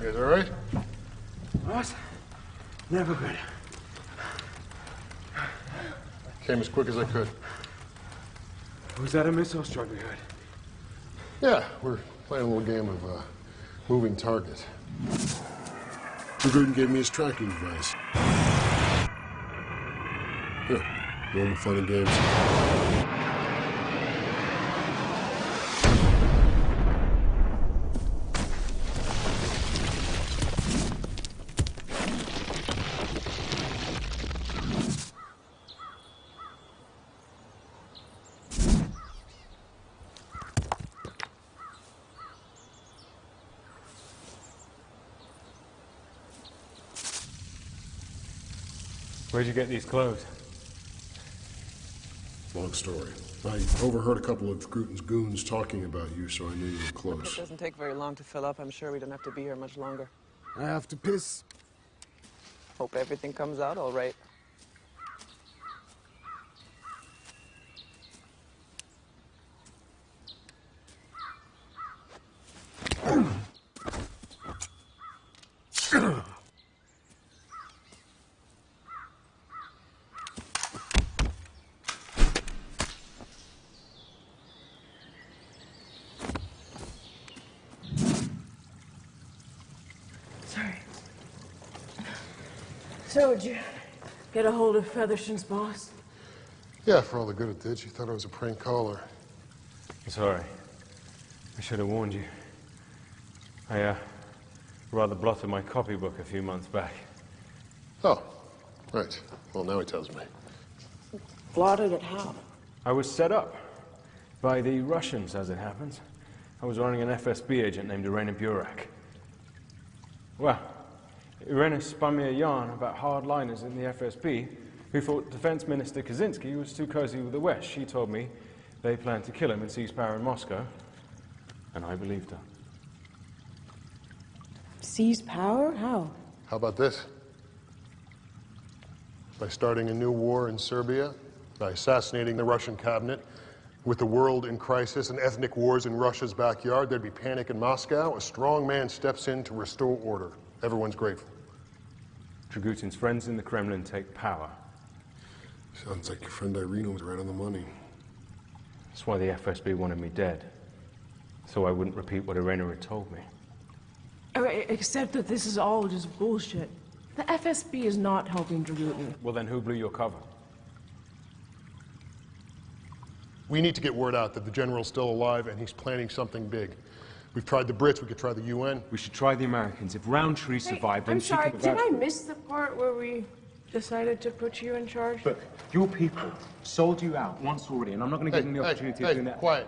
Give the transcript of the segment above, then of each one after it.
You guys all right? Us? Never good. Came as quick as I could. Was that a missile strike we heard? Yeah, we're playing a little game of moving target. Dragutin gave me his tracking device. Here, normal fun and games. Where'd you get these clothes? Long story. I overheard a couple of Dragutin's goons talking about you, so I knew you were close. It doesn't take very long to fill up. I'm sure we don't have to be here much longer. I have to piss. Hope everything comes out all right. Sorry. So, did you get a hold of Featherston's boss? Yeah, for all the good it did. She thought I was a prank caller. I'm sorry. I should have warned you. I, rather blotted my copybook a few months back. Oh, right. Well, now he tells me. Blotted it how? I was set up by the Russians, as it happens. I was running an FSB agent named Irena Burak. Well, Irena spun me a yarn about hardliners in the FSB who thought Defense Minister Kaczynski was too cozy with the West. She told me they planned to kill him and seize power in Moscow, and I believed her. Seize power? How? How about this? By starting a new war in Serbia, by assassinating the Russian cabinet, with the world in crisis and ethnic wars in Russia's backyard, there'd be panic in Moscow. A strong man steps in to restore order. Everyone's grateful. Dragutin's friends in the Kremlin take power. Sounds like your friend Irina was right on the money. That's why the FSB wanted me dead, so I wouldn't repeat what Irena had told me. Except that this is all just bullshit. The FSB is not helping Dragutin. Well, then who blew your cover? We need to get word out that the general's still alive and he's planning something big. We've tried the Brits, we could try the UN. We should try the Americans. If Roundtree survived, then I'm she sorry, could... did I miss the part where we decided to put you in charge? But your people sold you out once already, and I'm not going to give them the opportunity of doing that. Quiet.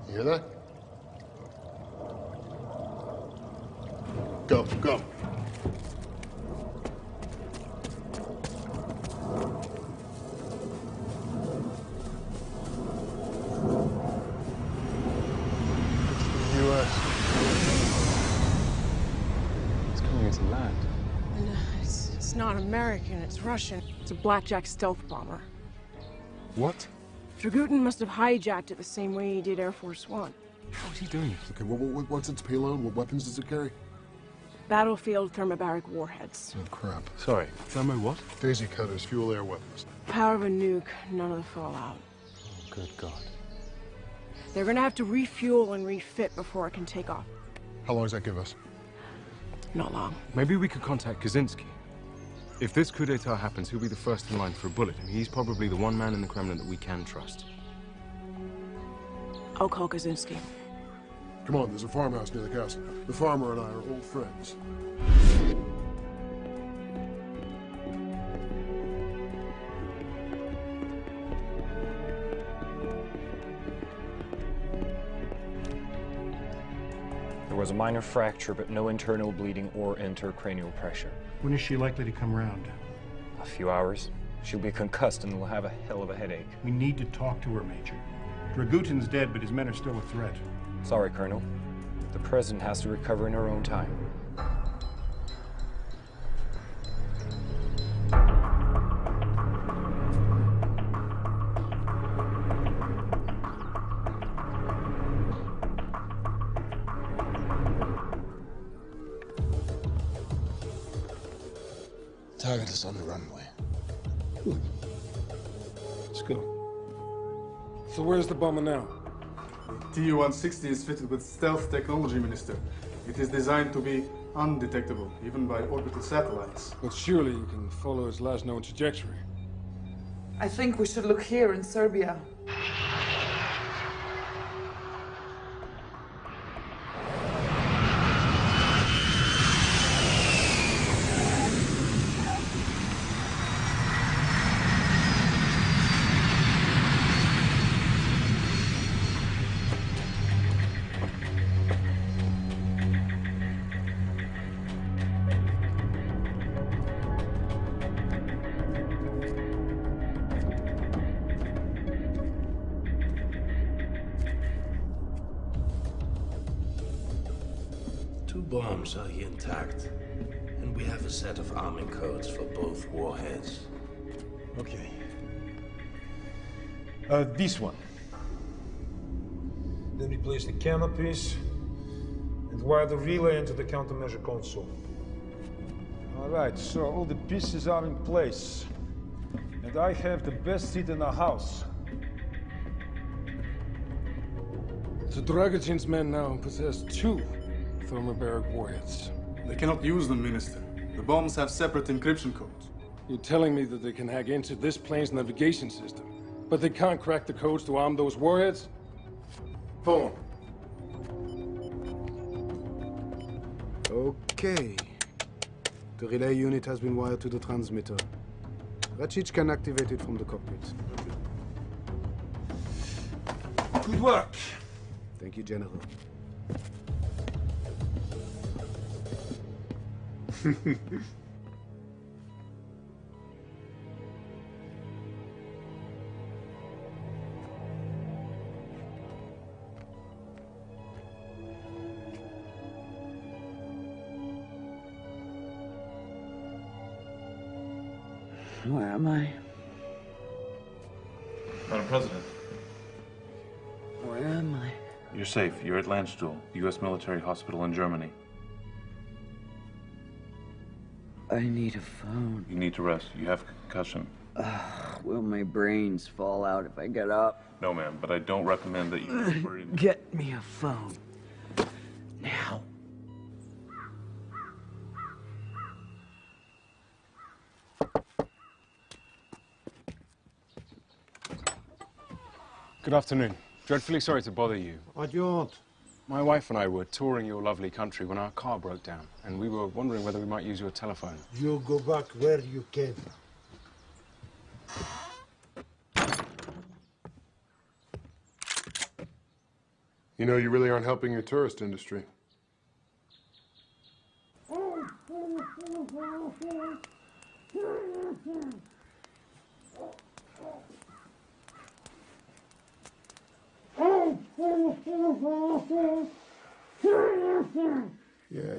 You hear that? Go, go. It's coming into land. And, it's not American, it's Russian. It's a Blackjack stealth bomber. What? Dragutin must have hijacked it the same way he did Air Force One. How's he doing it? Okay, what's its payload? What weapons does it carry? Battlefield thermobaric warheads. Oh, crap. Sorry, thermo what? Daisy cutters, fuel air weapons. Power of a nuke, none of the fallout. Oh, good God. They're gonna have to refuel and refit before it can take off. How long does that give us? Not long. Maybe we could contact Kaczynski. If this coup d'etat happens, he'll be the first in line for a bullet. I mean, he's probably the one man in the Kremlin that we can trust. I'll call Kaczynski. Come on, there's a farmhouse near the castle. The farmer and I are old friends. There was a minor fracture, but no internal bleeding or intracranial pressure. When is she likely to come round? A few hours. She'll be concussed and will have a hell of a headache. We need to talk to her, Major. Dragutin's dead, but his men are still a threat. Sorry, Colonel. The President has to recover in her own time. target is on the runway. Let's go. So where's the bomber now? Tu-160 is fitted with stealth technology, Minister. It is designed to be undetectable, even by orbital satellites. But surely you can follow its last known trajectory. I think we should look here in Serbia. Two bombs are here intact, and we have a set of arming codes for both warheads. Okay. This one. Then we place the canopies and wire the relay into the countermeasure console. All right, so all the pieces are in place. And I have the best seat in the house. So Dragutin's men now possess two thermobaric warheads. They cannot use them, Minister. The bombs have separate encryption codes. You're telling me that they can hack into this plane's navigation system, but they can't crack the codes to arm those warheads? Phone. Okay. The relay unit has been wired to the transmitter. Racic can activate it from the cockpit. Good work. Thank you, General. Where am I? Madam President. Where am I? You're safe. You're at Landstuhl, the U.S. military hospital in Germany. I need a phone. You need to rest. You have concussion. Will my brains fall out if I get up? No, ma'am, but I don't recommend that you... Get me a phone. Now. Good afternoon. Dreadfully sorry to bother you. What do you want? My wife and I were touring your lovely country when our car broke down, and we were wondering whether we might use your telephone. You go back where you came. You know, you really aren't helping your tourist industry. Yeah.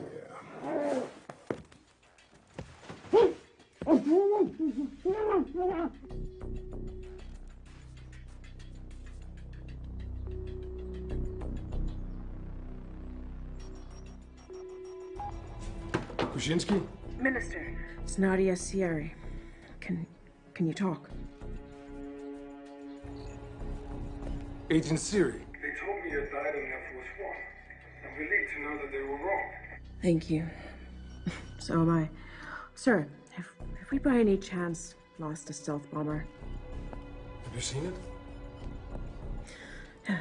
Kuczynski? Minister, it's Nadia Sierra. Can you talk? Agent Siri. They told me you died in Air Force One. I'm relieved to know that they were wrong. Thank you. So am I. Sir, have we by any chance lost a stealth bomber? Have you seen it?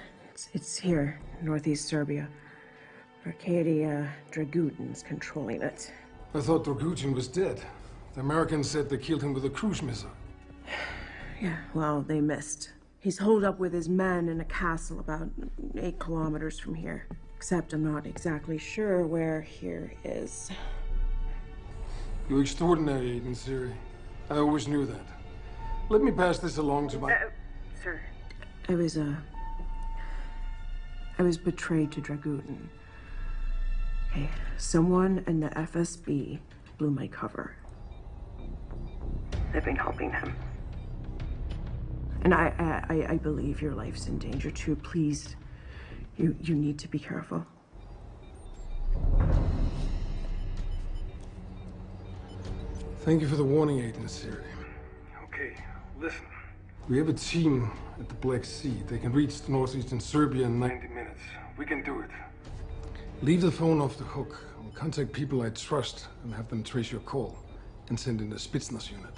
It's here, northeast Serbia. Arcadia Dragutin's controlling it. I thought Dragutin was dead. The Americans said they killed him with a cruise missile. Yeah, well, they missed. He's holed up with his men in a castle about 8 kilometers from here. Except I'm not exactly sure where here is. You're extraordinary, Agent Siri. I always knew that. Let me pass this along to my... Sir. I was betrayed to Dragutin. Okay, someone in the FSB blew my cover. I've been helping him. And I believe your life's in danger too. Please, you need to be careful. Thank you for the warning, Agent Siri. Okay, listen. We have a team at the Black Sea. They can reach northeastern Serbia in 90 minutes. We can do it. Leave the phone off the hook. I'll contact people I trust and have them trace your call and send in the Spetsnaz unit.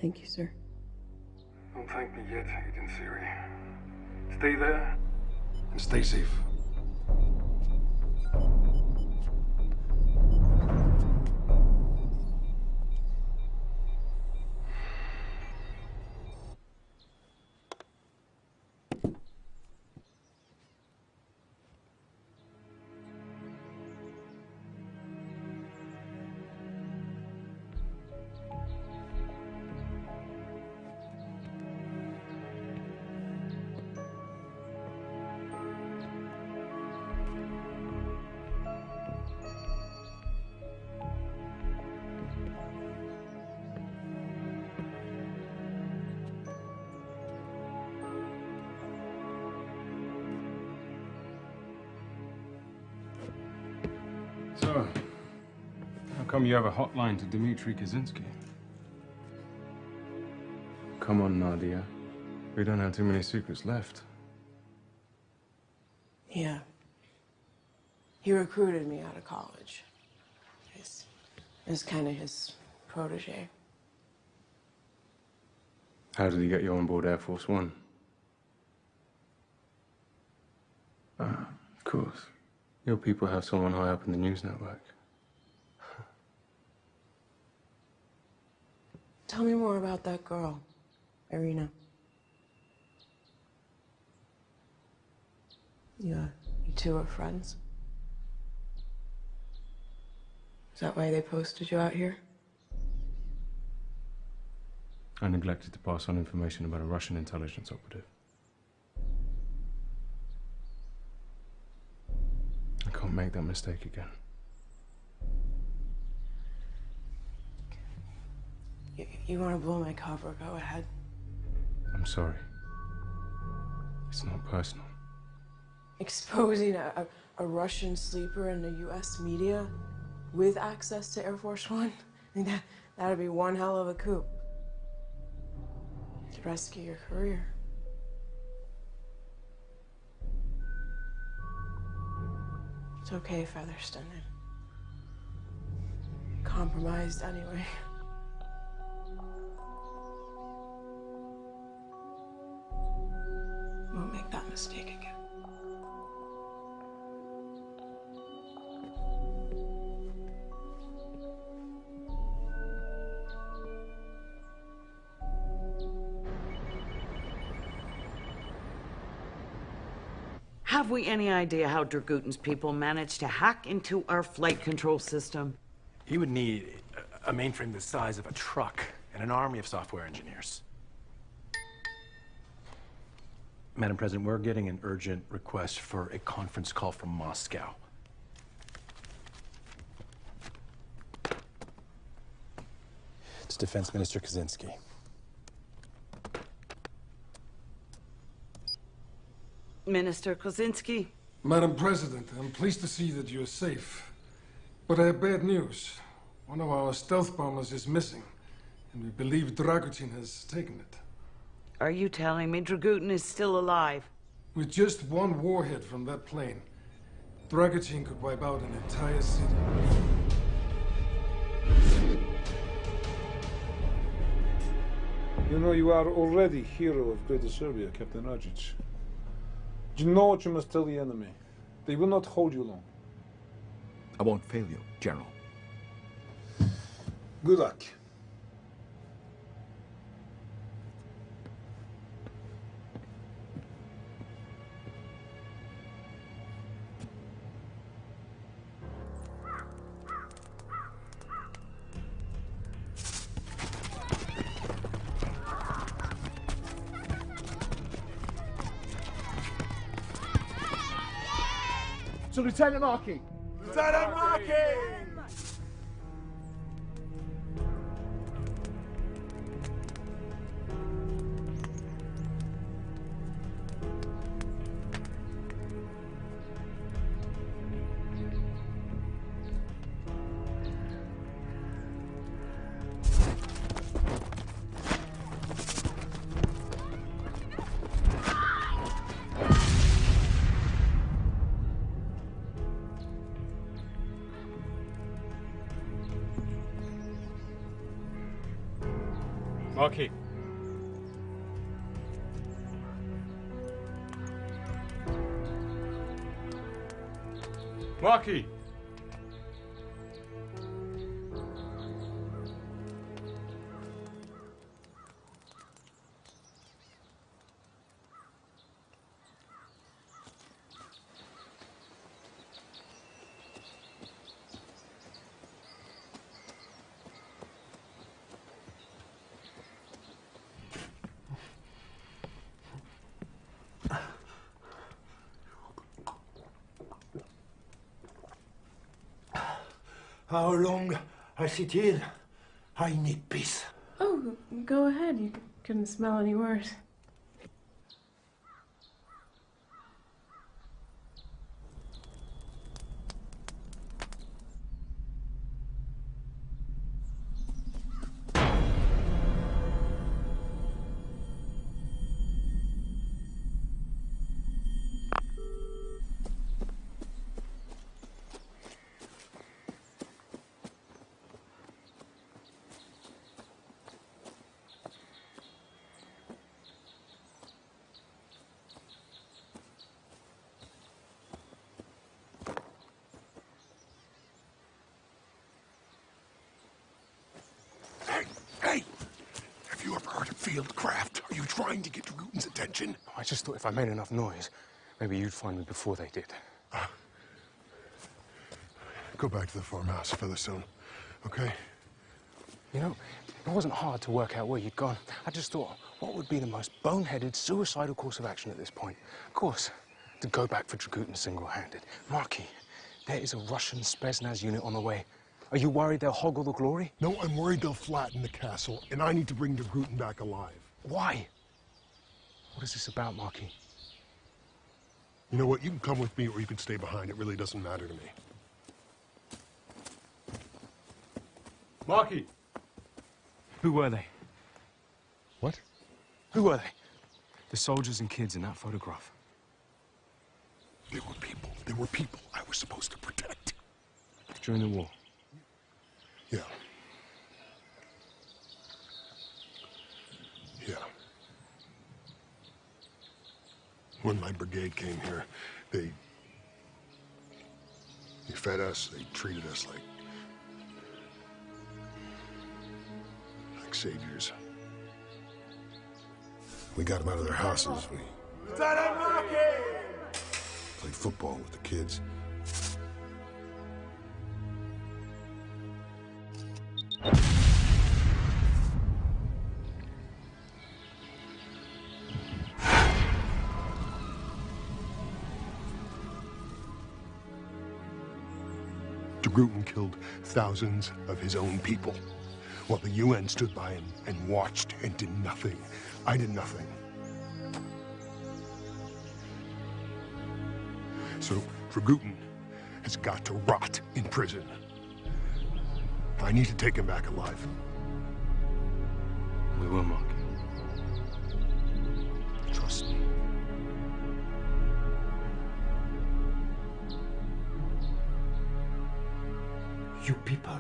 Thank you, sir. Don't thank me yet, Agent Siri. Stay there and stay safe. So, how come you have a hotline to Dmitry Kaczynski? Come on, Nadia. We don't have too many secrets left. Yeah. He recruited me out of college. I was kind of his protege. How did he get you on board Air Force One? Ah, of course. Your people have someone high up in the news network. Tell me more about that girl, Irina. You two are friends? Is that why they posted you out here? I neglected to pass on information about a Russian intelligence operative. I can't make that mistake again. You want to blow my cover? Go ahead. I'm sorry. It's not personal. Exposing a Russian sleeper in the U.S. media with access to Air Force One? I think that'd be one hell of a coup. To rescue your career. It's okay, Featherston. I compromised anyway. Won't make that mistake again. Have we any idea how Dragutin's people managed to hack into our flight control system? He would need a mainframe the size of a truck and an army of software engineers. Madam President, we're getting an urgent request for a conference call from Moscow. It's Defense Minister Kaczynski. Minister Kaczynski. Madam President, I'm pleased to see that you're safe. But I have bad news. One of our stealth bombers is missing, and we believe Dragutin has taken it. Are you telling me Dragutin is still alive? With just one warhead from that plane, Dragutin could wipe out an entire city. You know, you are already hero of Greater Serbia, Captain Rajic. You know what you must tell the enemy. They will not hold you long. I won't fail you, General. Good luck. To Lieutenant Markey! Lieutenant Markey! Marquis. Marquis! How long I sit here? I need peace. Oh, go ahead. You couldn't smell any worse. Hey! Have you ever heard of Fieldcraft? Are you trying to get Dragutin's attention? I just thought if I made enough noise, maybe you'd find me before they did. Go back to the farmhouse, Featherstone, okay? You know, it wasn't hard to work out where you'd gone. I just thought, what would be the most boneheaded, suicidal course of action at this point? Of course, to go back for Dragutin single-handed. Marquis, there is a Russian Spetsnaz unit on the way. Are you worried they'll hog all the glory? No, I'm worried they'll flatten the castle, and I need to bring Dragutin back alive. Why? What is this about, Marquis? You know what? You can come with me or you can stay behind. It really doesn't matter to me. Marquis! Who were they? What? Who were they? The soldiers and kids in that photograph. They were people. They were people I was supposed to protect. During the war? Yeah. Yeah. When my brigade came here, they fed us, they treated us like saviors. We got them out of their houses. We played football with the kids. Dragutin killed thousands of his own people, while the UN stood by and watched and did nothing. I did nothing. So Dragutin has got to rot in prison. I need to take him back alive. We will, Marquis. Trust me. You people,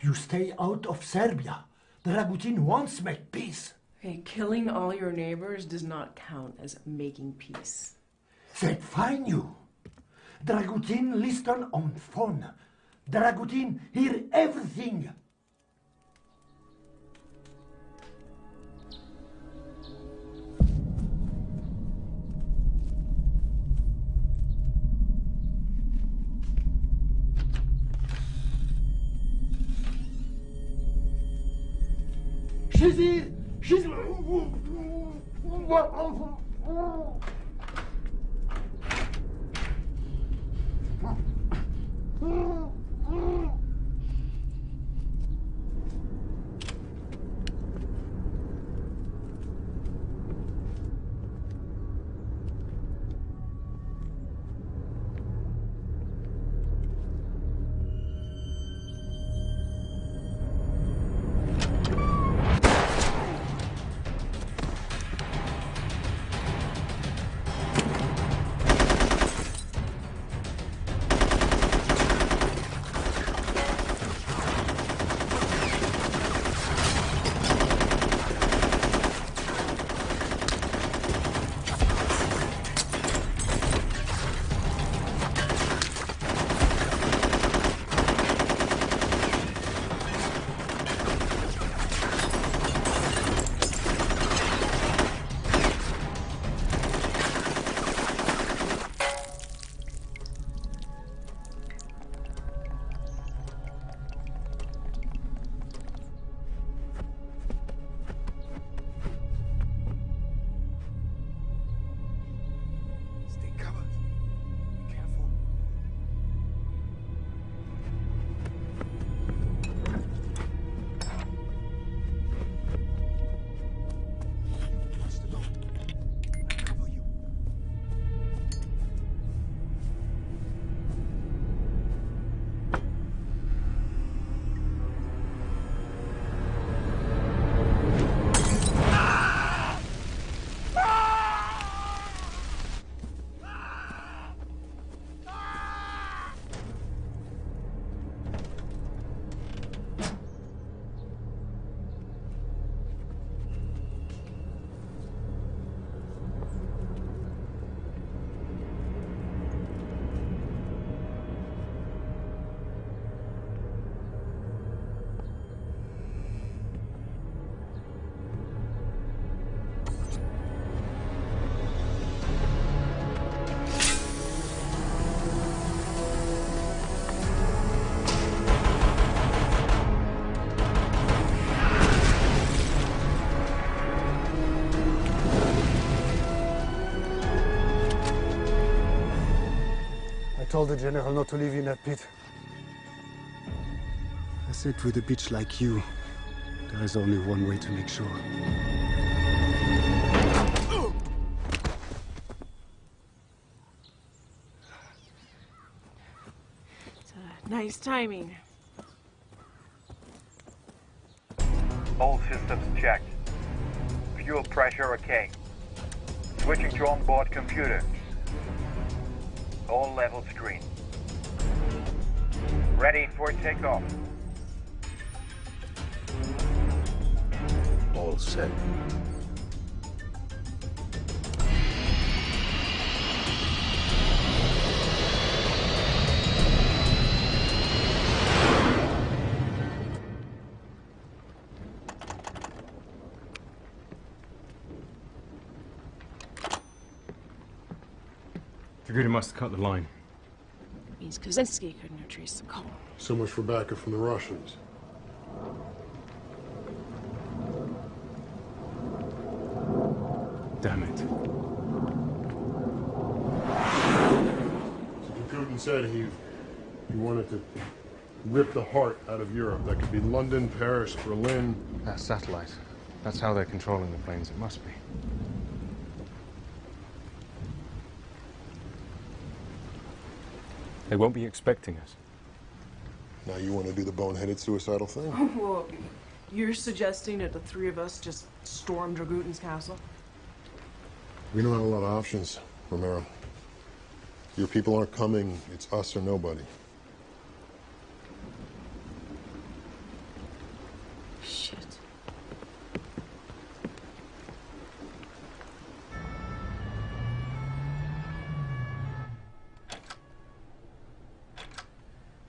you stay out of Serbia. Dragutin wants to make peace. Hey, killing all your neighbors does not count as making peace. That fine you. Dragutin listen on phone. Dragutin hear everything. She's here! She's... told the general not to leave you in that pit. I said with a bitch like you, there is only one way to make sure. Nice timing. All systems checked. Fuel pressure okay. Switching to onboard computer. All levels green. Ready for takeoff. All set. Dragutin must have cut the line. Means Kaczynski couldn't have traced the call. So much for backup from the Russians. Damn it. So Dragutin said he wanted to rip the heart out of Europe. That could be London, Paris, Berlin. That satellite. That's how they're controlling the planes. It must be. They won't be expecting us. Now you want to do the boneheaded suicidal thing? Well, you're suggesting that the three of us just storm Dragutin's castle? We don't have a lot of options, Romero. Your people aren't coming. It's us or nobody. Shit.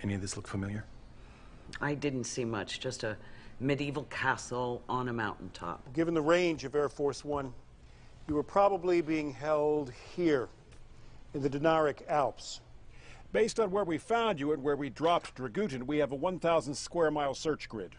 Any of this look familiar? I didn't see much, just a medieval castle on a mountaintop. Given the range of Air Force One, you were probably being held here, in the Dinaric Alps. Based on where we found you and where we dropped Dragutin, we have a 1,000 square mile search grid.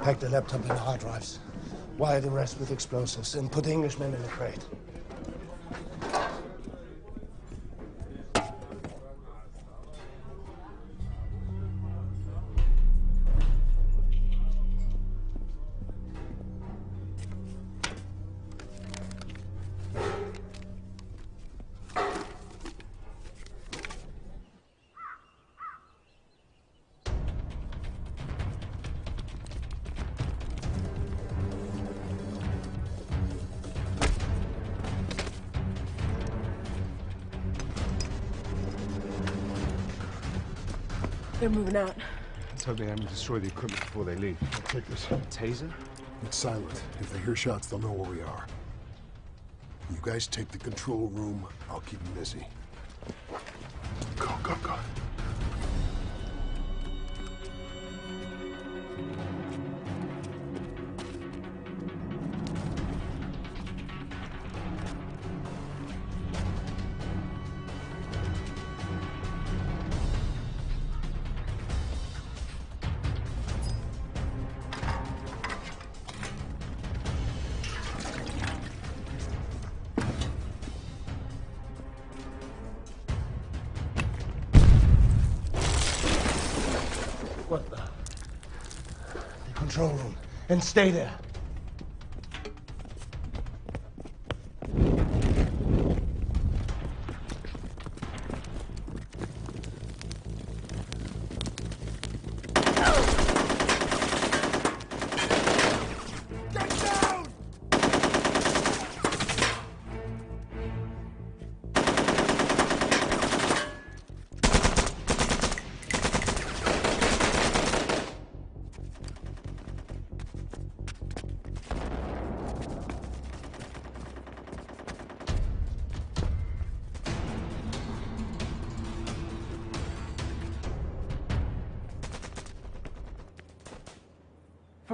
Pack the laptop and the hard drives. Wire the rest with explosives and put the Englishmen in the crate. They're moving out. Let's hope they haven't destroyed the equipment before they leave. I'll take this. Taser? It's silent. If they hear shots, they'll know where we are. You guys take the control room. I'll keep them busy. Go, go, go. What the? The control room. And stay there.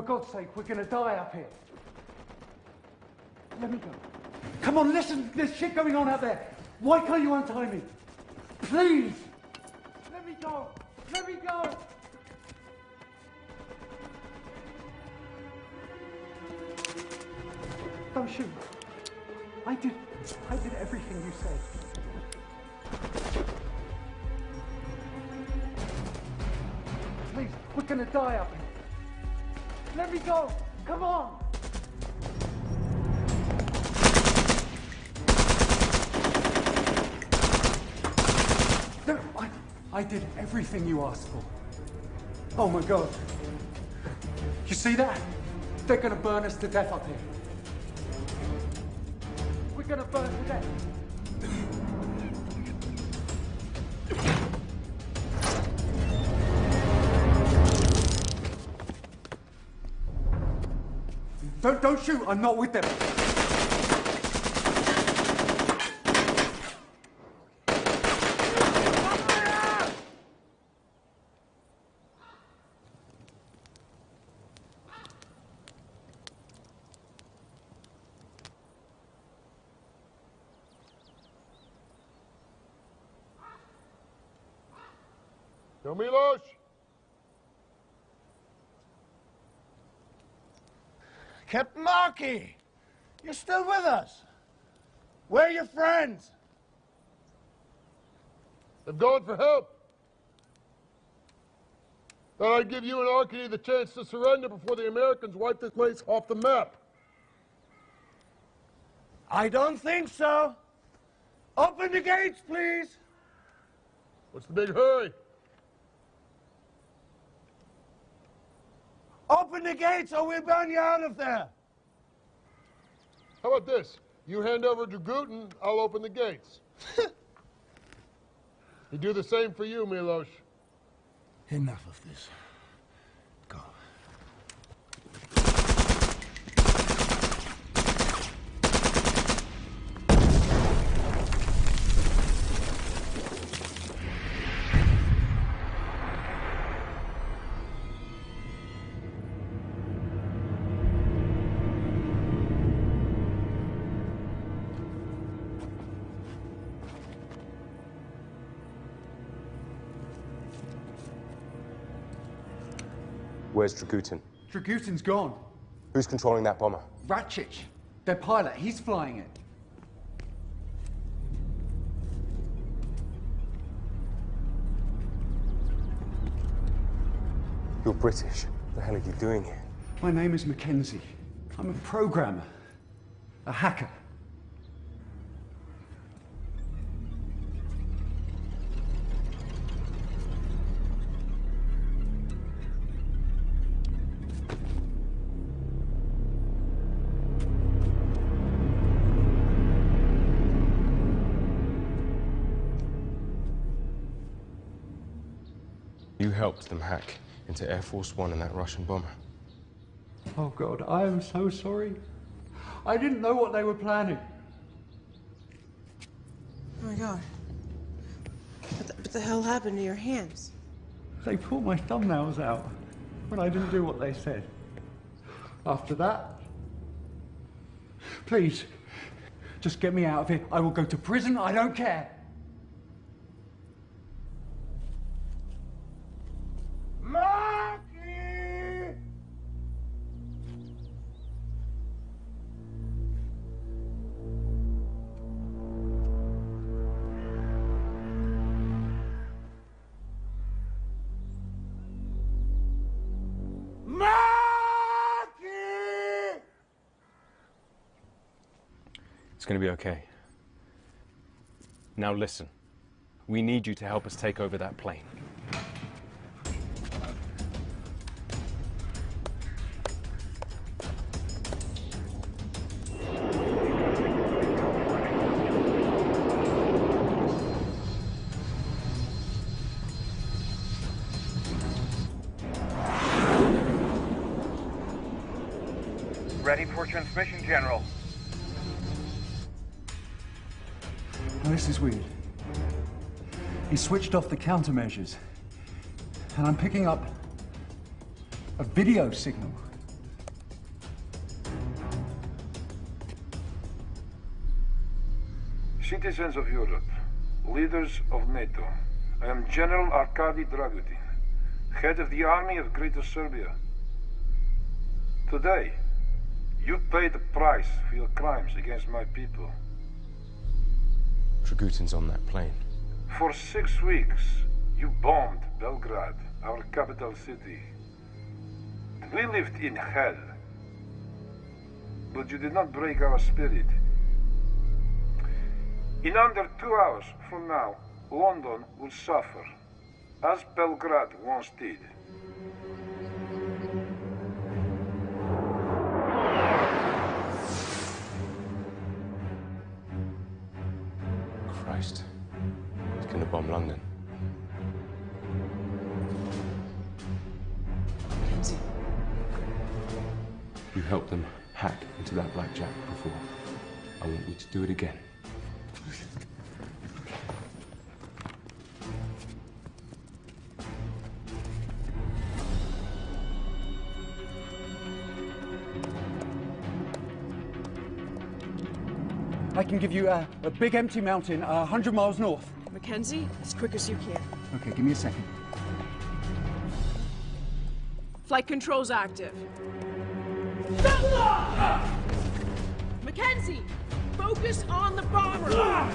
For God's sake, we're gonna die up here. Let me go. Come on, listen, there's shit going on out there. Why can't you untie me? Please! Let me go! Let me go! Don't shoot. I did everything you said. Please, we're gonna die up here. Let me go! Come on! No, I did everything you asked for. Oh my God. You see that? They're gonna burn us to death up here. We're gonna burn to death. Don't shoot, I'm not with them. Yo, Milos! Captain Markey, you're still with us. Where are your friends? They've gone for help. Thought I'd give you and Arkady the chance to surrender before the Americans wipe this place off the map. I don't think so. Open the gates, please. What's the big hurry? Open the gates or we'll burn you out of there. How about this? You hand over Dragutin, I'll open the gates. He'd do the same for you, Milos. Enough of this. Go. Where's Dragutin? Dragutin's gone. Who's controlling that bomber? Ratchich, their pilot, he's flying it. You're British. What the hell are you doing here? My name is Mackenzie. I'm a programmer, a hacker. You helped them hack into Air Force One and that Russian bomber. Oh God, I am so sorry. I didn't know what they were planning. Oh my God. What the hell happened to your hands? They pulled my thumbnails out when I didn't do what they said. After that, please, just get me out of here. I will go to prison, I don't care. Markey! Markey! It's gonna be okay. Now listen. We need you to help us take over that plane. Ready for transmission, General. Now, this is weird. He switched off the countermeasures, and I'm picking up a video signal. Citizens of Europe, leaders of NATO, I am General Arkady Dragutin, head of the army of Greater Serbia. Today, you pay the price for your crimes against my people. Dragutin's on that plane. For 6 weeks, you bombed Belgrade, our capital city. We lived in hell, but you did not break our spirit. In under 2 hours from now, London will suffer, as Belgrade once did. Christ. He's gonna bomb London. Mackenzie. You helped them hack into that blackjack before. I want you to do it again. I can give you a big empty mountain 100 miles north. Mackenzie, as quick as you can. Okay, give me a second. Flight control's active. Mackenzie, focus on the bomber.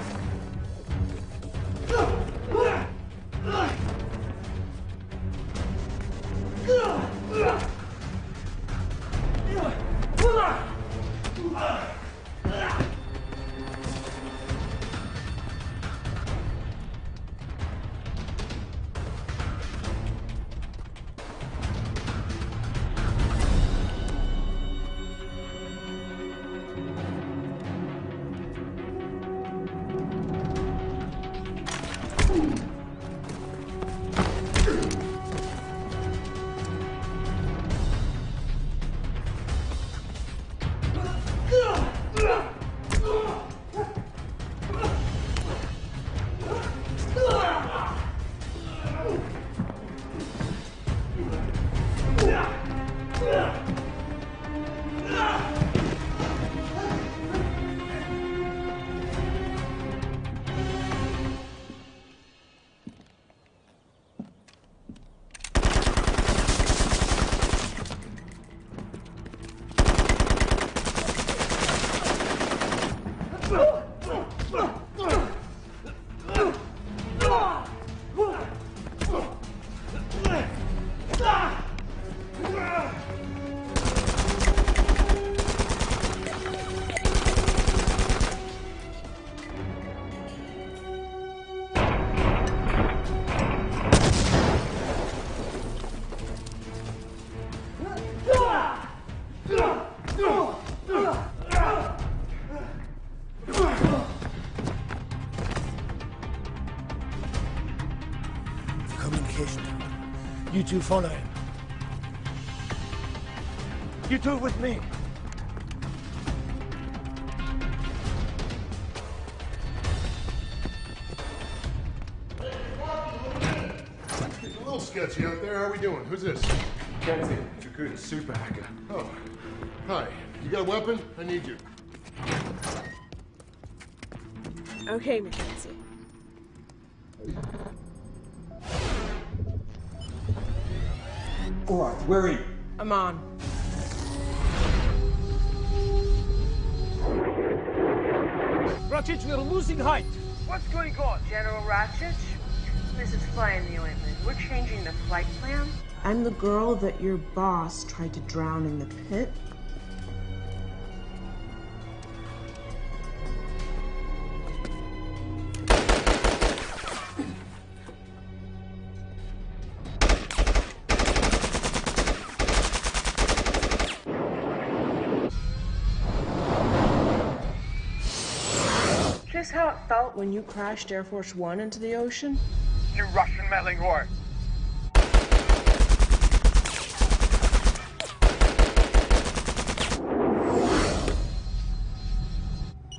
You two follow him. You two with me. It's a little sketchy out there. How are we doing? Who's this? Mackenzie, Dragutin, super hacker. Oh, hi. You got a weapon? I need you. Okay, Mackenzie. All right, where are you? I'm on. Ratchich, we're losing height. What's going on? General Ratchich, this is Fly in the Ointment. We're changing the flight plan. I'm the girl that your boss tried to drown in the pit. Just how it felt when you crashed Air Force One into the ocean? You Russian meddling whore!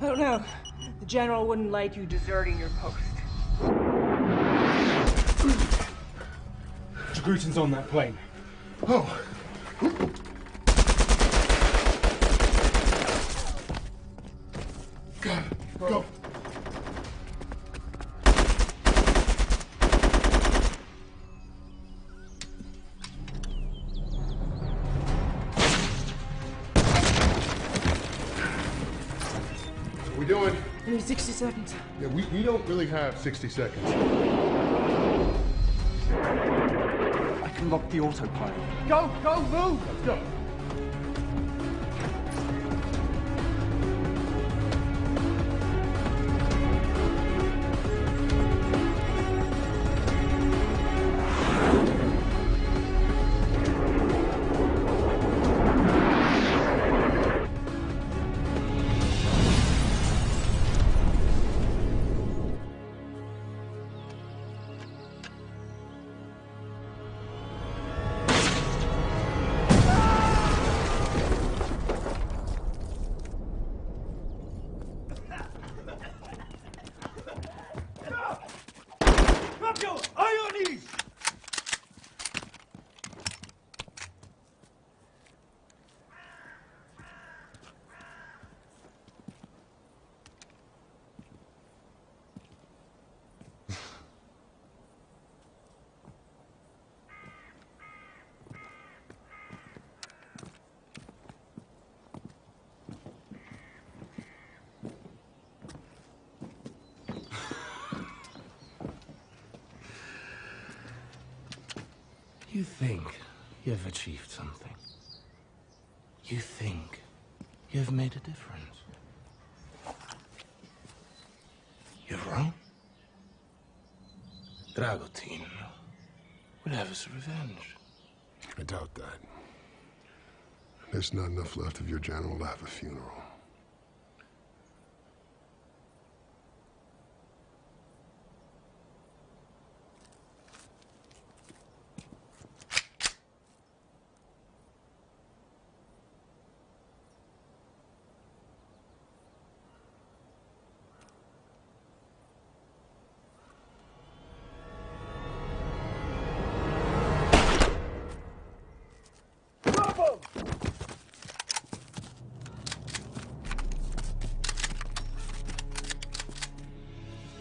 I don't know. The general wouldn't like you deserting your post. Dragutin's on that plane. Oh. God, go. We doing? I need 60 seconds. Yeah, we don't really have 60 seconds. I can lock the autopilot. Go, go, move! Let's go. You think you've achieved something. You think you've made a difference. You're wrong. Dragutin will have his revenge. I doubt that. There's not enough left of your general to have a funeral.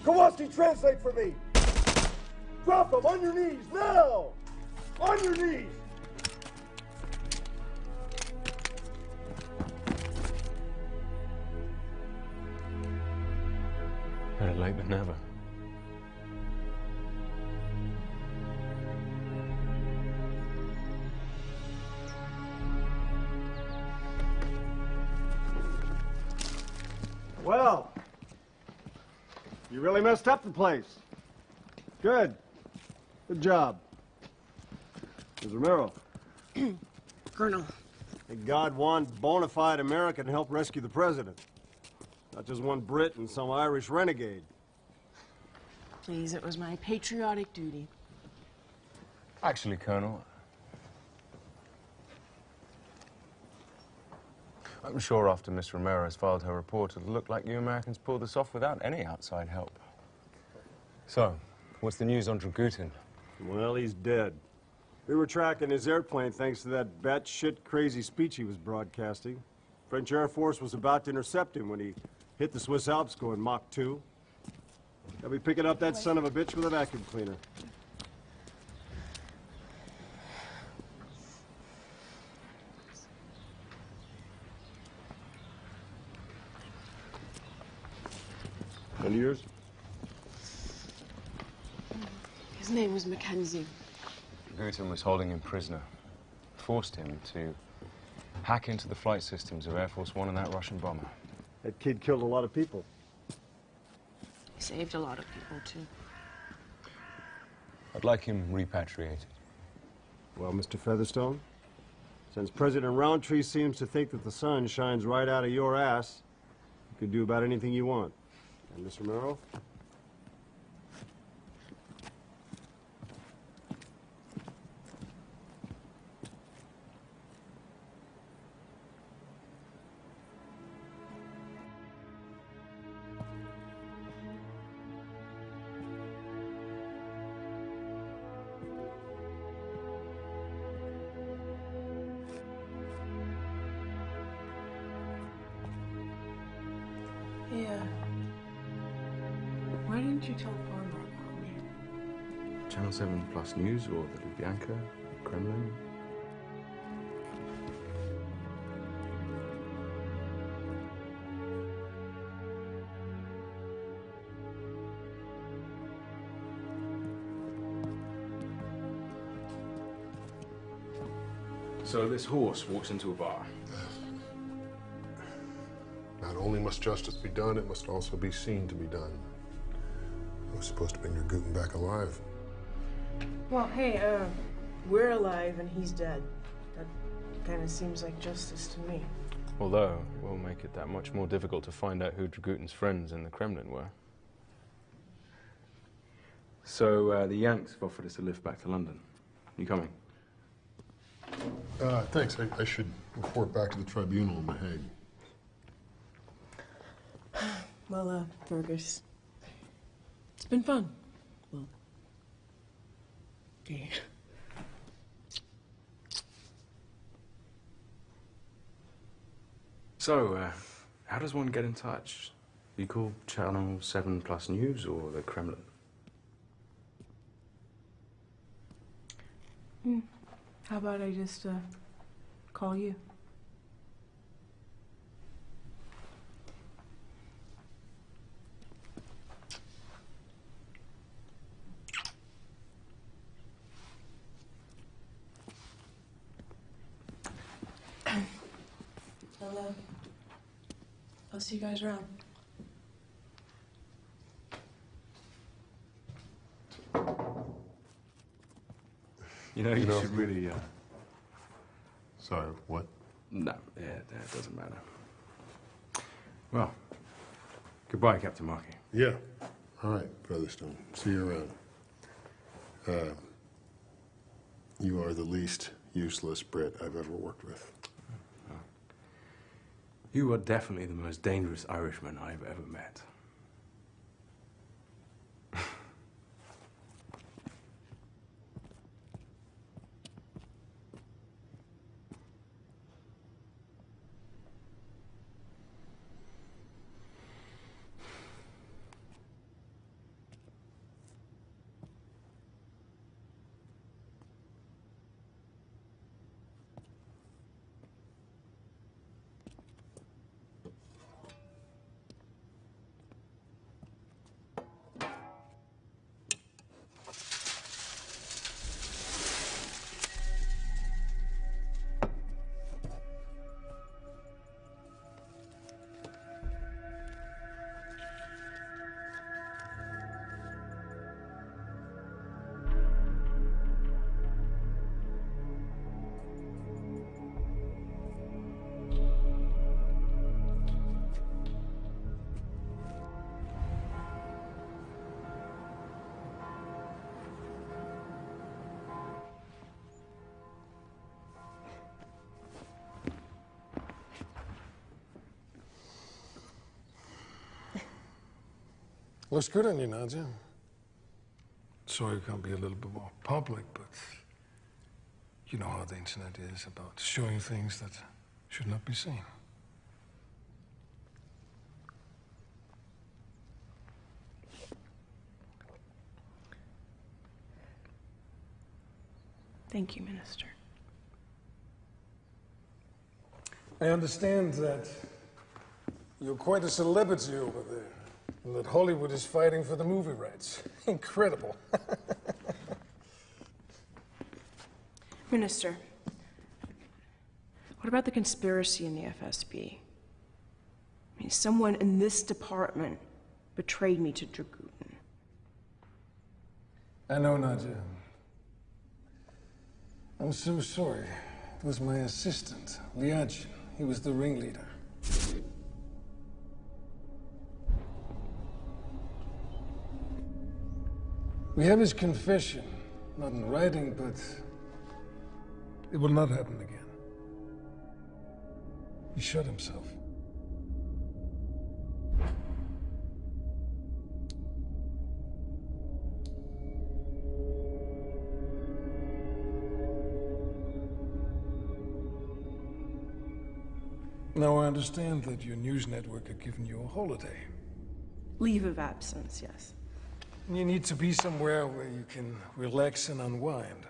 Kowalski, translate for me. Drop him on your knees now. On your knees. Better late than never. Well, you really messed up the place. Good. Good job. Ms. Romero. Colonel. Thank God one bona fide American helped rescue the president. Not just one Brit and some Irish renegade. Please, it was my patriotic duty. Actually, Colonel, I'm sure after Miss Ramirez filed her report, it'll look like you Americans pulled this off without any outside help. So, what's the news on Dragutin? Well, he's dead. We were tracking his airplane thanks to that batshit crazy speech he was broadcasting. French Air Force was about to intercept him when he hit the Swiss Alps going Mach 2. They'll be picking up that son of a bitch with a vacuum cleaner. And yours? His name was Mackenzie. Dragutin was holding him prisoner. Forced him to hack into the flight systems of Air Force One and that Russian bomber. That kid killed a lot of people. He saved a lot of people, too. I'd like him repatriated. Well, Mr. Featherstone, since President Roundtree seems to think that the sun shines right out of your ass, you can do about anything you want. And Miss Romero? Yeah. Why didn't you tell Farmer about me? Channel 7 Plus News or the Lubyanka, Kremlin? So this horse walks into a bar. Not only must justice be done, it must also be seen to be done. I was supposed to bring your Guten back alive. Well, hey, we're alive and he's dead. That kind of seems like justice to me. Although, it will make it that much more difficult to find out who Dragutin's friends in the Kremlin were. So, the Yanks have offered us a lift back to London. You coming? Thanks. I should report back to the tribunal in The Hague. Well, Fergus, it's been fun. Well, okay. So, how does one get in touch? You call Channel 7 Plus News or the Kremlin? How about I just, call you? I'll see you guys around. You know, you should really, Sorry, what? No, yeah, that doesn't matter. Well, goodbye, Captain Markey. Yeah. All right, Featherstone. See you around. You are the least useless Brit I've ever worked with. You are definitely the most dangerous Irishman I've ever met. Looks good on you, Nadja. Sorry you can't be a little bit more public, but you know how the internet is about showing things that should not be seen. Thank you, Minister. I understand that you're quite a celebrity over there, and that Hollywood is fighting for the movie rights. Incredible. Minister, what about the conspiracy in the FSB? I mean, someone in this department betrayed me to Dragutin. I know, Nadja. I'm so sorry. It was my assistant, Liadjin. He was the ringleader. We have his confession, not in writing, but it will not happen again. He shot himself. Now, I understand that your news network had given you a holiday. Leave of absence, yes. You need to be somewhere where you can relax and unwind.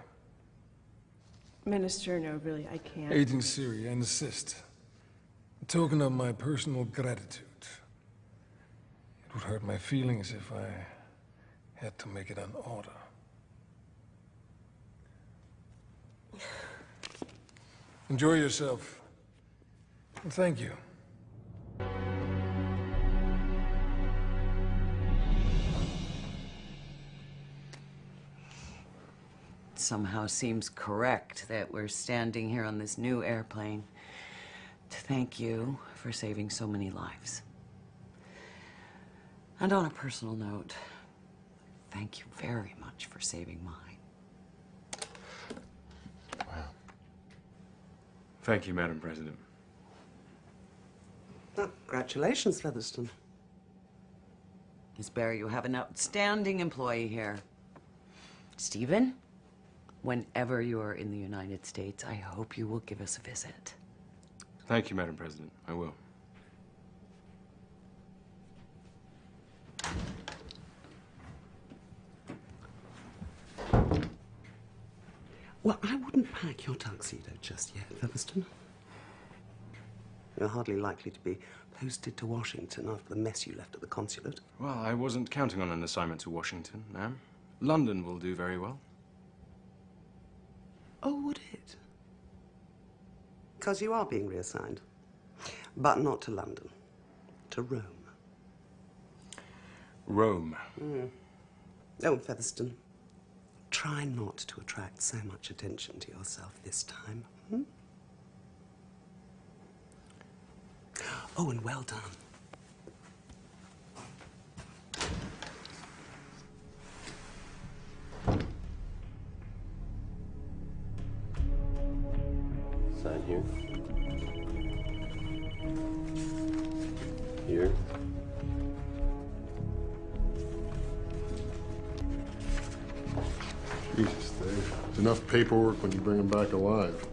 Minister, no, really, I can't. Agent Siri, I insist. A token of my personal gratitude. It would hurt my feelings if I had to make it an order. Enjoy yourself. And thank you. It somehow seems correct that we're standing here on this new airplane to thank you for saving so many lives. And on a personal note, thank you very much for saving mine. Thank you, Madam President. Oh, congratulations, Featherston. Miss Barry, you have an outstanding employee here. Stephen, whenever you are in the United States, I hope you will give us a visit. Thank you, Madam President. I will. Well, I wouldn't pack your tuxedo just yet, Featherston. You're hardly likely to be posted to Washington after the mess you left at the consulate. Well, I wasn't counting on an assignment to Washington, ma'am. London will do very well. Oh, would it? Because you are being reassigned. But not to London. To Rome. Rome. Oh, Featherston. Try not to attract so much attention to yourself this time. Oh, and well done. Sign here. Here. Jesus, Dave. It's enough paperwork when you bring him back alive.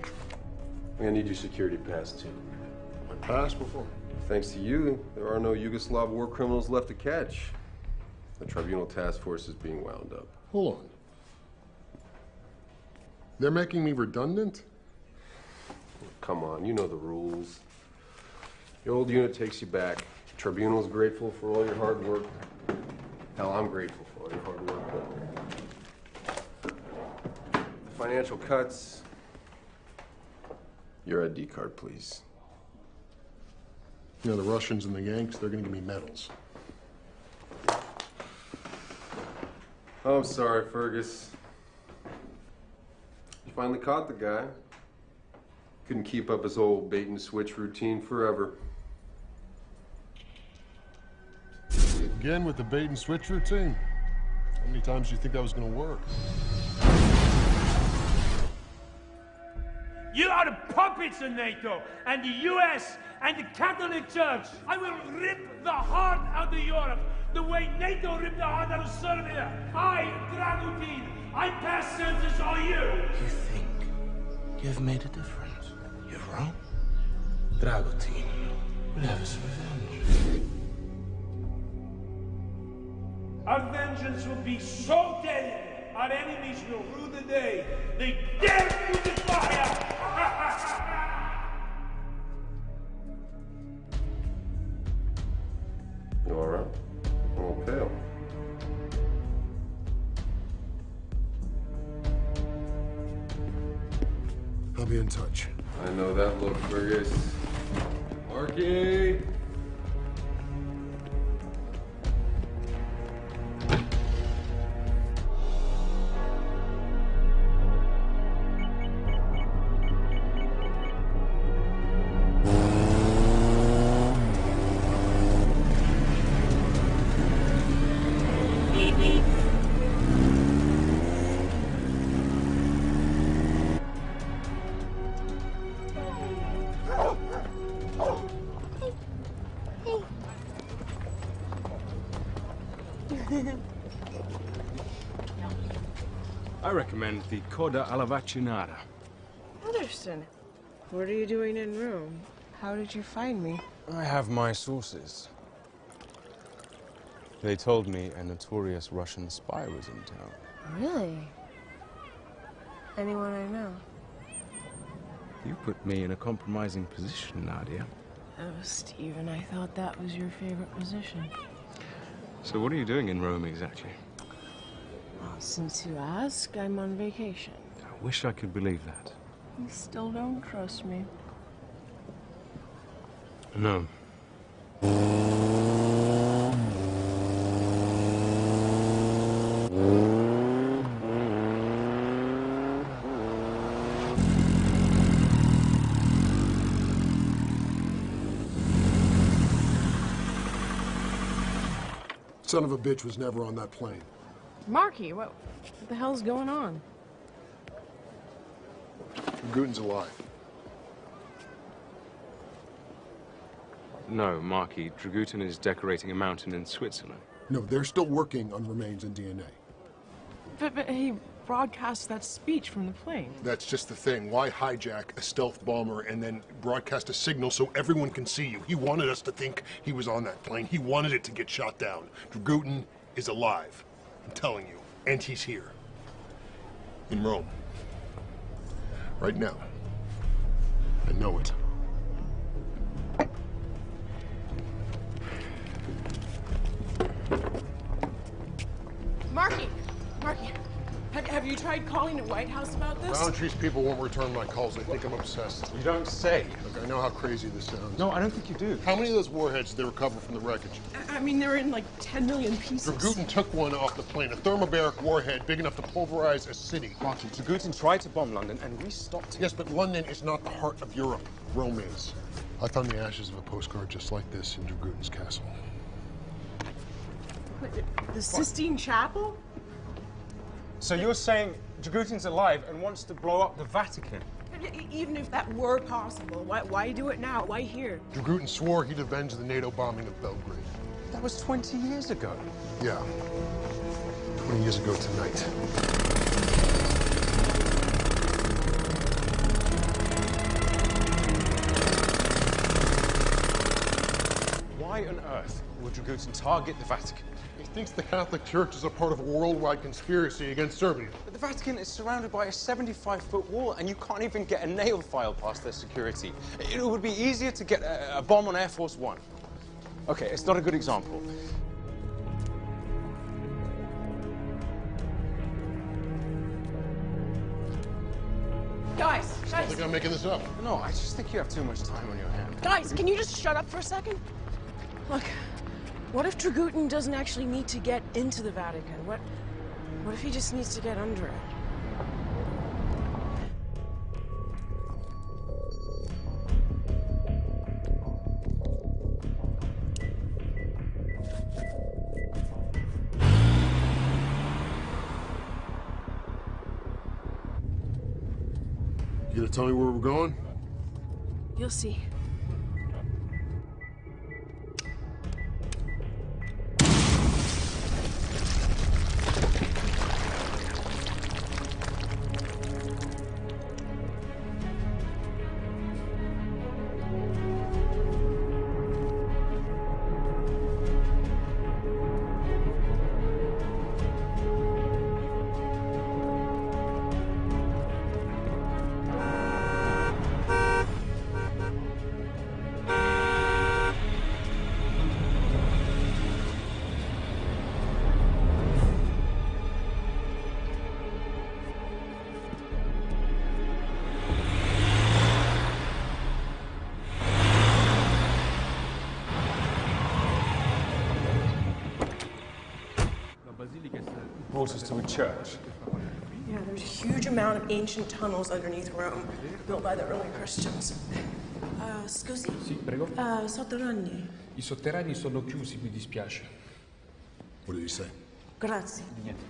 I'm gonna need your security pass, too. My pass before? Thanks to you, there are no Yugoslav war criminals left to catch. The tribunal task force is being wound up. Hold on. They're making me redundant? Come on, you know the rules. Your old unit takes you back. The tribunal's grateful for all your hard work. Hell, I'm grateful for all your hard work, but the financial cuts. Your ID card, please. You know, the Russians and the Yanks, they're gonna give me medals. Oh, I'm sorry, Fergus. You finally caught the guy. Couldn't keep up his old bait and switch routine forever. Again with the bait and switch routine? How many times do you think that was gonna work? You are the puppets of NATO and the US and the Catholic Church. I will rip the heart out of Europe the way NATO ripped the heart out of Serbia. I, Dragutin, I pass sentence on you. You think you've made a difference? You're wrong. Dragutin will have his revenge. Our vengeance will be so deadly, our enemies will rue the day they dare to defy us. You all right? I'm all pale. I'll be in touch. I know that look, Fergus. Marky! I recommend the Coda alla Vaccinata. Featherston, what are you doing in Rome? How did you find me? I have my sources. They told me a notorious Russian spy was in town. Really? Anyone I know? You put me in a compromising position, Nadia. Oh, Stephen, I thought that was your favorite position. So what are you doing in Rome exactly? Well, since you ask, I'm on vacation. I wish I could believe that. You still don't trust me. No. Son of a bitch was never on that plane. Marky, what the hell's going on? Guten's alive. No, Marky. Dragutin is decorating a mountain in Switzerland. No, they're still working on remains and DNA. But he broadcast that speech from the plane. That's just the thing. Why hijack a stealth bomber and then broadcast a signal so everyone can see you? He wanted us to think he was on that plane. He wanted it to get shot down. Dragutin is alive. I'm telling you. And he's here. In Rome. Right now. I know it. Marky! Have you tried calling the White House about this? Roundtree's people won't return my calls. They think I'm obsessed. You don't say. Look, I know how crazy this sounds. No, I don't think you do. How many of those warheads did they recover from the wreckage? I mean, they're in like 10 million pieces. Dragutin took one off the plane, a thermobaric warhead big enough to pulverize a city. Marky, Dragutin tried to bomb London, and we stopped him. Yes, but London is not the heart of Europe. Rome is. I found the ashes of a postcard just like this in Dragutin's castle. The Sistine Chapel? So you're saying Dragutin's alive and wants to blow up the Vatican? Even if that were possible, why do it now? Why here? Dragutin swore he'd avenge the NATO bombing of Belgrade. That was 20 years ago. Yeah. 20 years ago tonight. Why on earth would Dragutin target the Vatican? He thinks the Catholic Church is a part of a worldwide conspiracy against Serbia. But the Vatican is surrounded by a 75-foot wall, and you can't even get a nail file past their security. It would be easier to get a bomb on Air Force One. Okay, it's not a good example. Guys! I think I'm making this up. No, I just think you have too much time on your hands. Guys, can you just shut up for a second? Look, what if Dragutin doesn't actually need to get into the Vatican? What if he just needs to get under it? You gonna tell me where we're going? You'll see. Brought us to a church. Yeah, there's a huge amount of ancient tunnels underneath Rome, built by the early Christians. Scusi? Sì, prego. Sotterranei. I sotterranei sono chiusi, mi dispiace. What did he say? Grazie. Niente.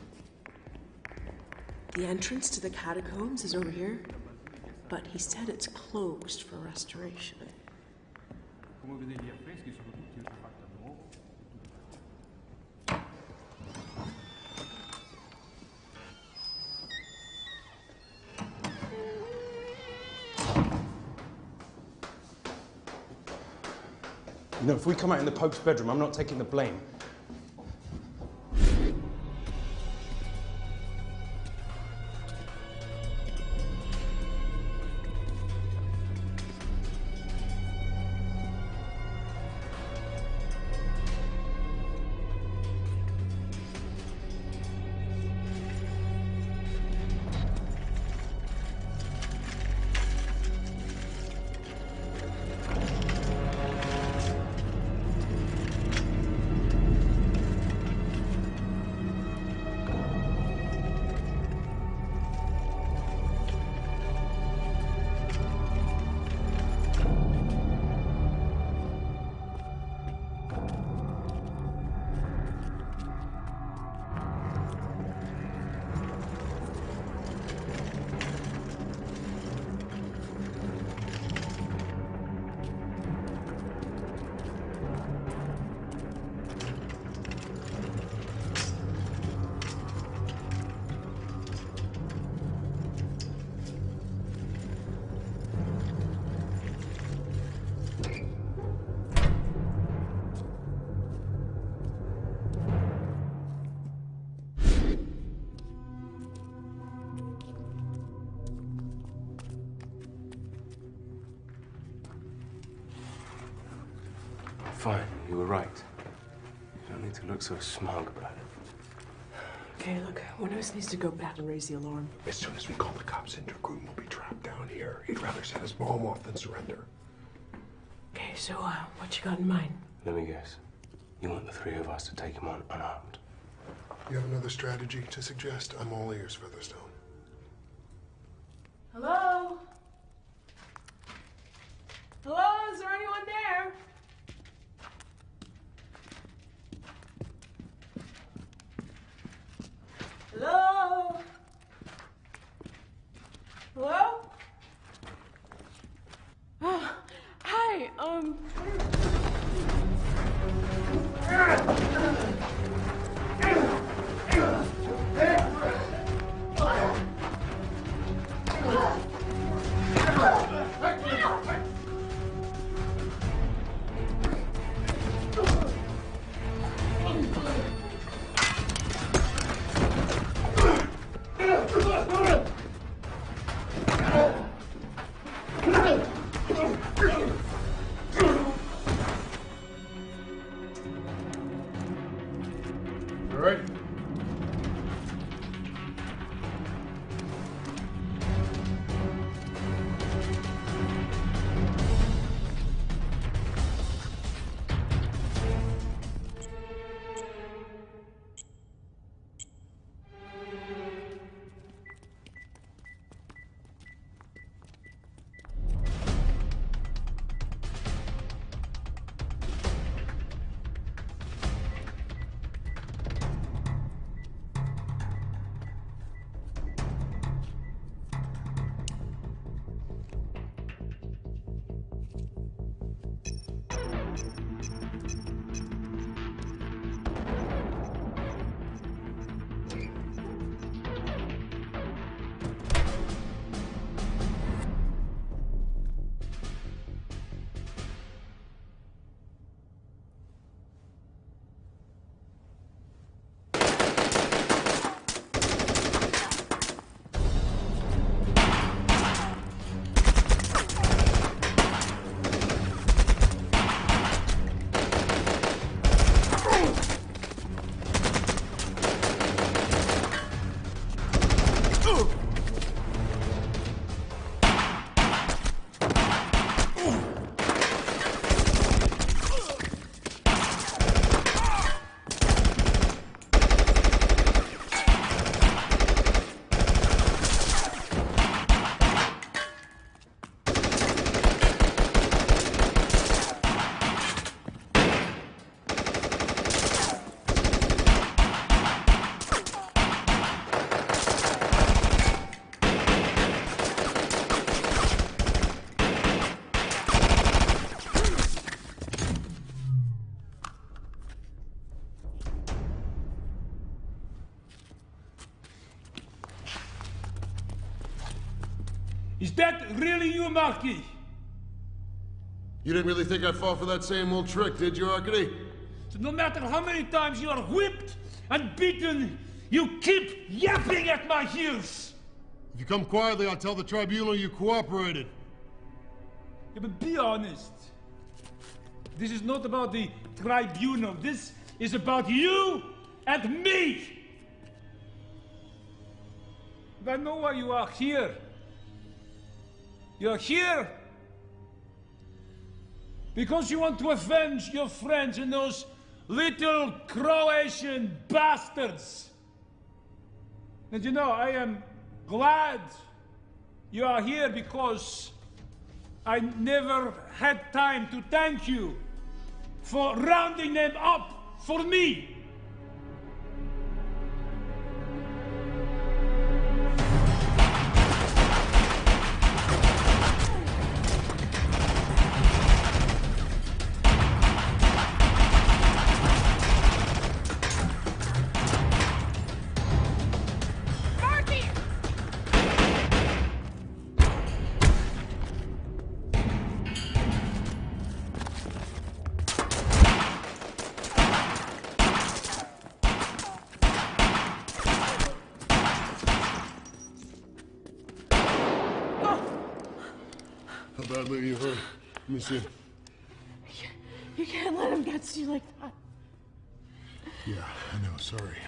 The entrance to the catacombs is over here, but he said it's closed for restoration. Come vedi, gli affreschi sono tutti fatti a nuovo. You know, if we come out in the Pope's bedroom, I'm not taking the blame. Fine, you were right. You don't need to look so smug about it. Okay, look, one of us needs to go back and raise the alarm. As soon as we call the cops in, Dragoon will be trapped down here. He'd rather set his bomb off than surrender. Okay, so, what you got in mind? Let me guess. You want the three of us to take him on unarmed? You have another strategy to suggest? I'm all ears, Featherstone. Hello? Hello? Is there anyone there? Hello? Hello? Oh, hi, All right. Is that really you, Marquis? You didn't really think I'd fall for that same old trick, did you, Arkady? So no matter how many times you are whipped and beaten, you keep yapping at my heels. If you come quietly, I'll tell the tribunal you cooperated. Yeah, but be honest. This is not about the tribunal. This is about you and me. And I know why you are here. You're here because you want to avenge your friends and those little Croatian bastards. And you know, I am glad you are here because I never had time to thank you for rounding them up for me. How badly are you hurt? Let me see. We can't let him get to you like that. Yeah, I know, sorry.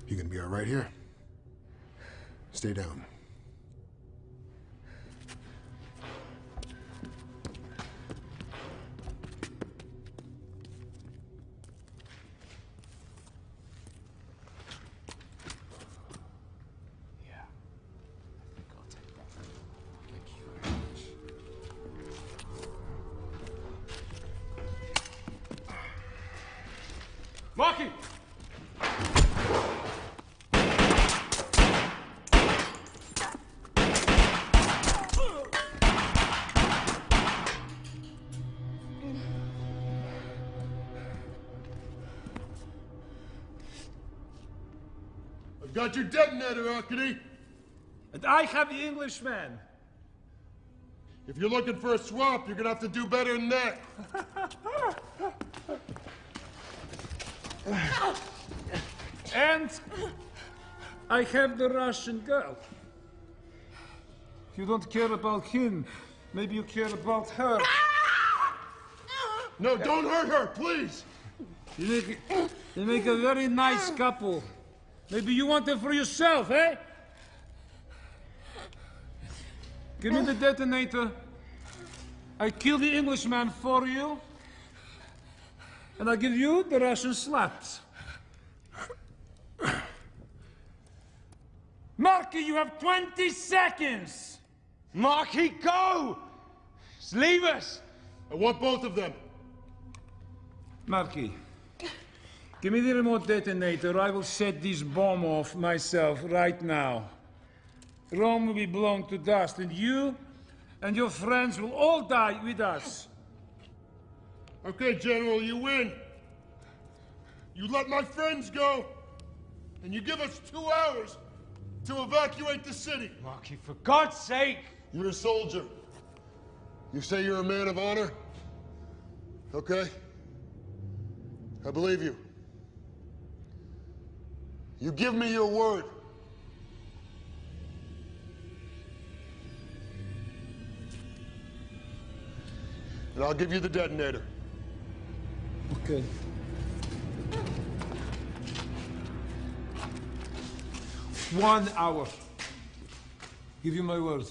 You gonna be all right here? Stay down. Marky! I've got your detonator, Arkady. And I have the Englishman. If you're looking for a swap, you're gonna have to do better than that. And I have the Russian girl. If you don't care about him, maybe you care about her. No, don't hurt her, please. You make a very nice couple. Maybe you want her for yourself, eh? Give me the detonator. I kill the Englishman for you. And I give you the Russian slaps. Marky, you have 20 seconds! Marky, go! Just leave us! I want both of them. Marky, give me the remote detonator. I will set this bomb off myself right now. Rome will be blown to dust, and you and your friends will all die with us. Okay, General, you win. You let my friends go, and you give us 2 hours to evacuate the city. Marky, for God's sake! You're a soldier. You say you're a man of honor? Okay. I believe you. You give me your word. And I'll give you the detonator. Okay. One hour. Give you my word.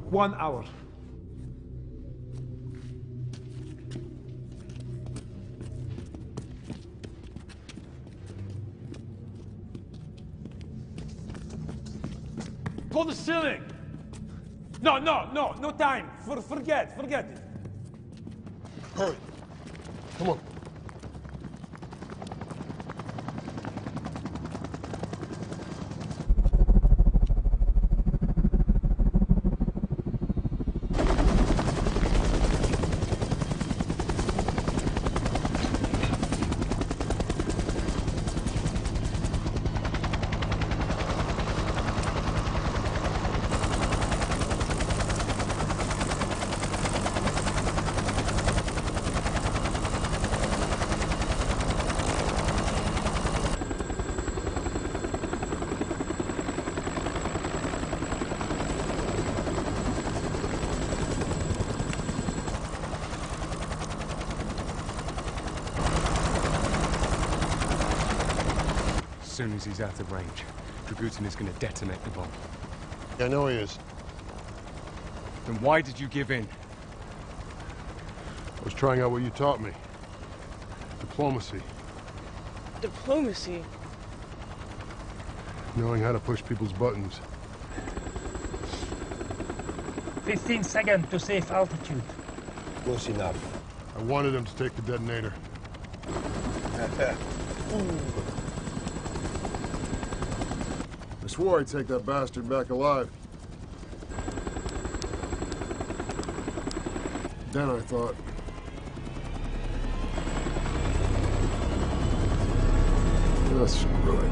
One hour. Go to the ceiling! No time! Forget it! Hurry. Come on. As soon as he's out of range, Dragutin is going to detonate the bomb. I know he is. Then why did you give in? I was trying out what you taught me. Diplomacy. Diplomacy? Knowing how to push people's buttons. 15 seconds to safe altitude. Close enough. I wanted him to take the detonator. I swore I'd take that bastard back alive. Then I thought, oh, screw it.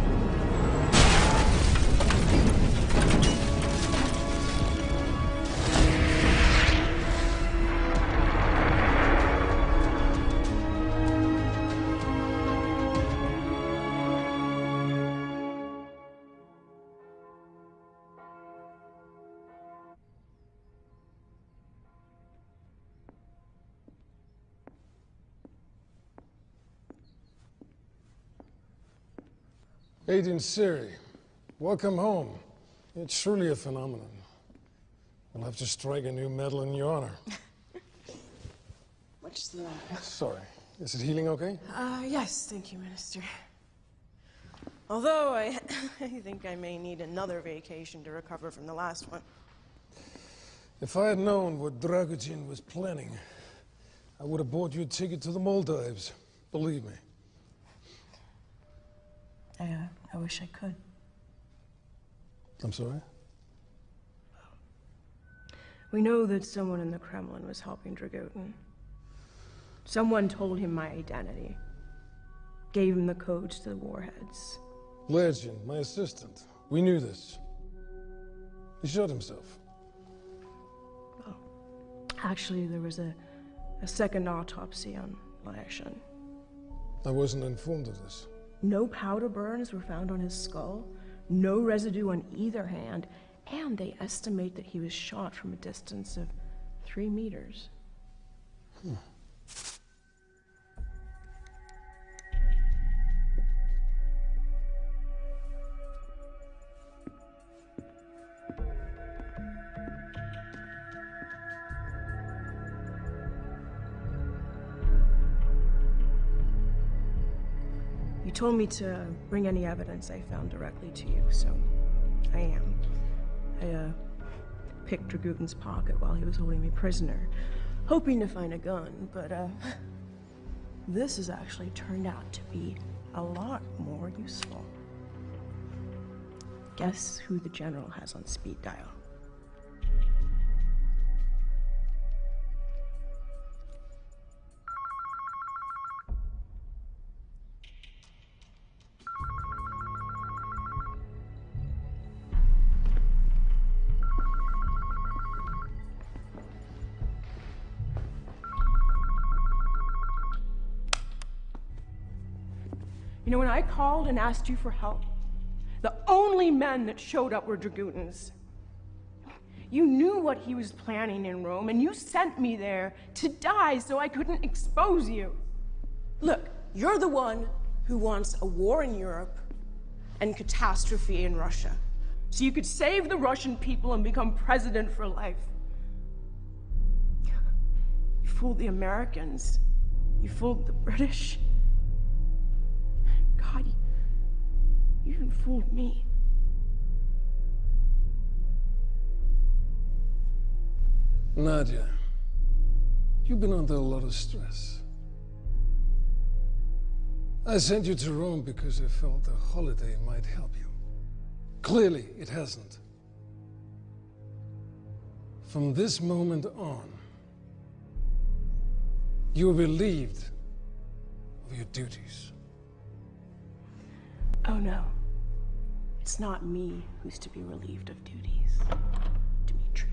Agent Siri, welcome home. It's truly a phenomenon. We'll have to strike a new medal in your honor. What's the... Sorry. Is it healing okay? Yes, thank you, Minister. Although I think I may need another vacation to recover from the last one. If I had known what Dragutin was planning, I would have bought you a ticket to the Maldives. Believe me. I wish I could. I'm sorry? We know that someone in the Kremlin was helping Dragutin. Someone told him my identity. Gave him the codes to the warheads. Legend, my assistant. We knew this. He shot himself. Oh. Actually, there was a second autopsy on Lyashin. I wasn't informed of this. No powder burns were found on his skull, no residue on either hand, and they estimate that he was shot from a distance of 3 meters. You told me to bring any evidence I found directly to you, so I am. I picked Dragutin's pocket while he was holding me prisoner, hoping to find a gun, but this has actually turned out to be a lot more useful. Guess who the general has on speed dial? You know, when I called and asked you for help, the only men that showed up were Dragutins. You knew what he was planning in Rome, and you sent me there to die so I couldn't expose you. Look, you're the one who wants a war in Europe and catastrophe in Russia, so you could save the Russian people and become president for life. You fooled the Americans. You fooled the British. God, you even fooled me. Nadia, you've been under a lot of stress. I sent you to Rome because I felt a holiday might help you. Clearly, it hasn't. From this moment on, you are relieved of your duties. Oh no, it's not me who's to be relieved of duties. Dmitri.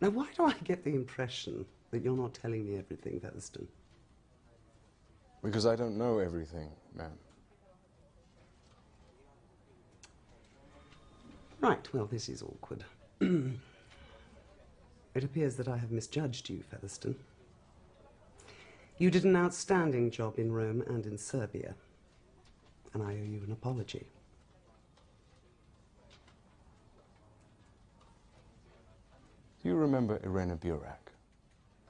Now, why do I get the impression that you're not telling me everything, Featherston? Because I don't know everything, ma'am. Right, well, this is awkward. It appears that I have misjudged you, Featherston. You did an outstanding job in Rome and in Serbia, and I owe you an apology. Do you remember Irena Burak?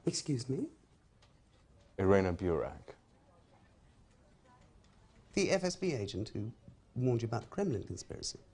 Excuse me? Irena Burak. The FSB agent who warned you about the Kremlin conspiracy.